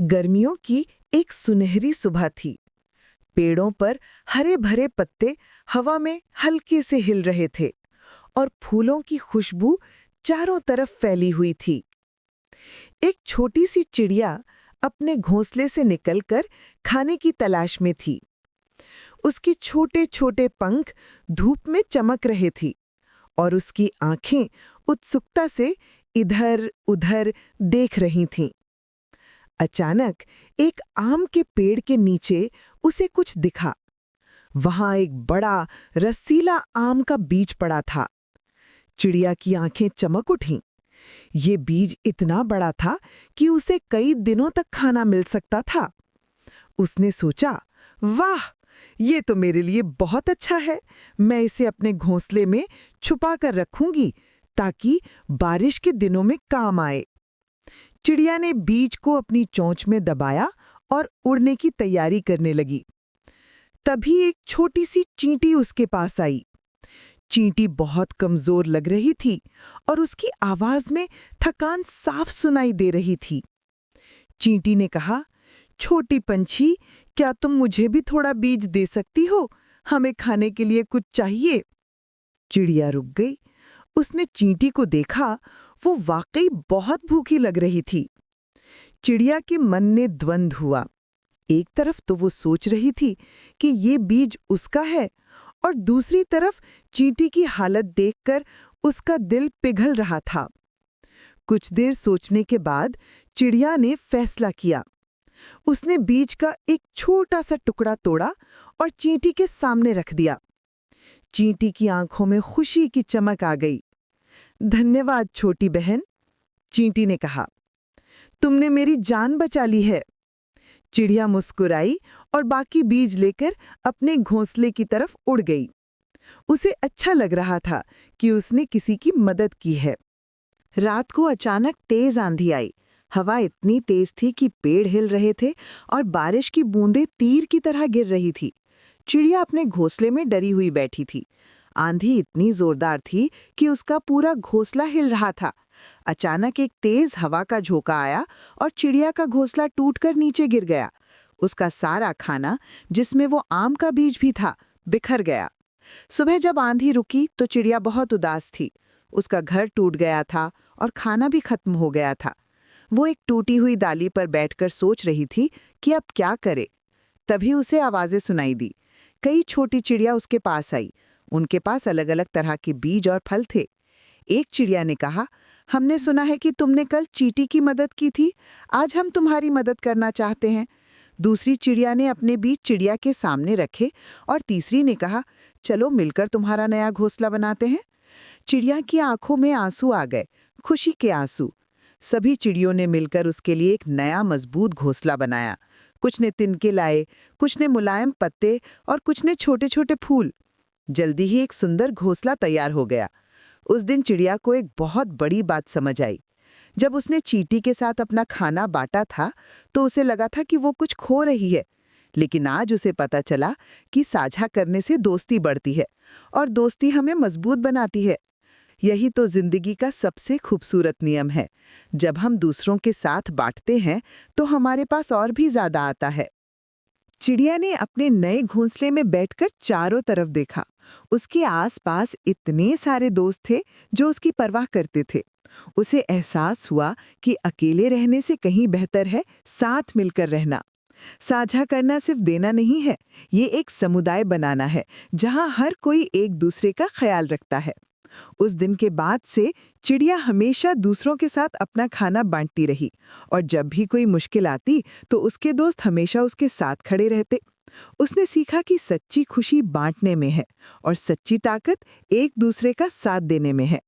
गर्मियों की एक सुनहरी सुबह थी। पेड़ों पर हरे भरे पत्ते हवा में हल्के से हिल रहे थे और फूलों की खुशबू चारों तरफ फैली हुई थी। एक छोटी सी चिड़िया अपने घोंसले से निकलकर खाने की तलाश में थी। उसके छोटे छोटे पंख धूप में चमक रहे थी और उसकी आंखें उत्सुकता से इधर उधर देख रही थीं। अचानक एक आम के पेड़ के नीचे उसे कुछ दिखा। वहां एक बड़ा रसीला आम का बीज पड़ा था। चिड़िया की आंखें चमक उठीं। ये बीज इतना बड़ा था कि उसे कई दिनों तक खाना मिल सकता था। उसने सोचा, वाह, ये तो मेरे लिए बहुत अच्छा है। मैं इसे अपने घोंसले में छुपा कर रखूंगी ताकि बारिश के दिनों में काम आए। चिड़िया ने बीज को अपनी चोंच में दबाया और उड़ने की तैयारी करने लगी। तभी एक छोटी सी चींटी उसके पास आई। चींटी बहुत कमजोर लग रही थी और उसकी आवाज में थकान साफ सुनाई दे रही थी। चींटी ने कहा, छोटी पंछी, क्या तुम मुझे भी थोड़ा बीज दे सकती हो? हमें खाने के लिए कुछ चाहिए। चिड़िया रुक गई। उसने चींटी को देखा, वो वाकई बहुत भूखी लग रही थी। चिड़िया के मन में द्वंद्व हुआ। एक तरफ तो वो सोच रही थी कि ये बीज उसका है और दूसरी तरफ चींटी की हालत देखकर उसका दिल पिघल रहा था। कुछ देर सोचने के बाद चिड़िया ने फैसला किया। उसने बीज का एक छोटा सा टुकड़ा तोड़ा और चींटी के सामने रख दिया। चींटी की आंखों में खुशी की चमक आ गई। धन्यवाद छोटी बहन, चींटी ने कहा, तुमने मेरी जान बचा ली है। चिड़िया मुस्कुराई और बाकी बीज लेकर अपने घोंसले की तरफ उड़ गई। उसे अच्छा लग रहा था कि उसने किसी की मदद की है। रात को अचानक तेज आंधी आई। हवा इतनी तेज थी कि पेड़ हिल रहे थे और बारिश की बूंदें तीर की तरह गिर रही थी। चिड़िया अपने घोंसले में डरी हुई बैठी थी। आंधी इतनी जोरदार थी कि उसका पूरा घोंसला हिल रहा था। अचानक एक तेज हवा का झोंका आया और चिड़िया का घोंसला टूटकर नीचे गिर गया। उसका सारा खाना, जिसमें वो आम का बीज भी था, बिखर गया। सुबह जब आंधी रुकी तो चिड़िया बहुत उदास थी। उसका घर टूट गया था और खाना भी खत्म हो गया था। वो एक टूटी हुई डाली पर बैठकर सोच रही थी कि अब क्या करे। तभी उसे आवाजें सुनाई दी। कई छोटी चिड़िया उसके पास आई। उनके पास अलग अलग तरह के बीज और फल थे। एक चिड़िया ने कहा, हमने सुना है कि तुमने कल चींटी की मदद की थी। आज हम तुम्हारी मदद करना चाहते हैं। दूसरी चिड़िया ने अपने बीज चिड़िया के सामने रखे और तीसरी ने कहा, चलो मिलकर तुम्हारा नया घोंसला बनाते हैं। चिड़िया की आंखों में आंसू आ गए, खुशी के आंसू। सभी चिड़ियों ने मिलकर उसके लिए एक नया मजबूत घोंसला बनाया। कुछ ने तिनके लाए, कुछ ने मुलायम पत्ते और कुछ ने छोटे छोटे फूल। जल्दी ही एक सुंदर घोंसला तैयार हो गया। उस दिन चिड़िया को एक बहुत बड़ी बात समझ आई। जब उसने चींटी के साथ अपना खाना बांटा था तो उसे लगा था कि वो कुछ खो रही है, लेकिन आज उसे पता चला कि साझा करने से दोस्ती बढ़ती है और दोस्ती हमें मजबूत बनाती है। यही तो जिंदगी का सबसे खूबसूरत नियम है। जब हम दूसरों के साथ बांटते हैं तो हमारे पास और भी ज्यादा आता है। चिड़िया ने अपने नए घोंसले में बैठकर चारों तरफ देखा। उसके आसपास इतने सारे दोस्त थे जो उसकी परवाह करते थे। उसे एहसास हुआ कि अकेले रहने से कहीं बेहतर है साथ मिलकर रहना। साझा करना सिर्फ देना नहीं है, ये एक समुदाय बनाना है जहां हर कोई एक दूसरे का ख्याल रखता है। उस दिन के बाद से चिड़िया हमेशा दूसरों के साथ अपना खाना बांटती रही और जब भी कोई मुश्किल आती तो उसके दोस्त हमेशा उसके साथ खड़े रहते। उसने सीखा कि सच्ची खुशी बांटने में है और सच्ची ताकत एक दूसरे का साथ देने में है।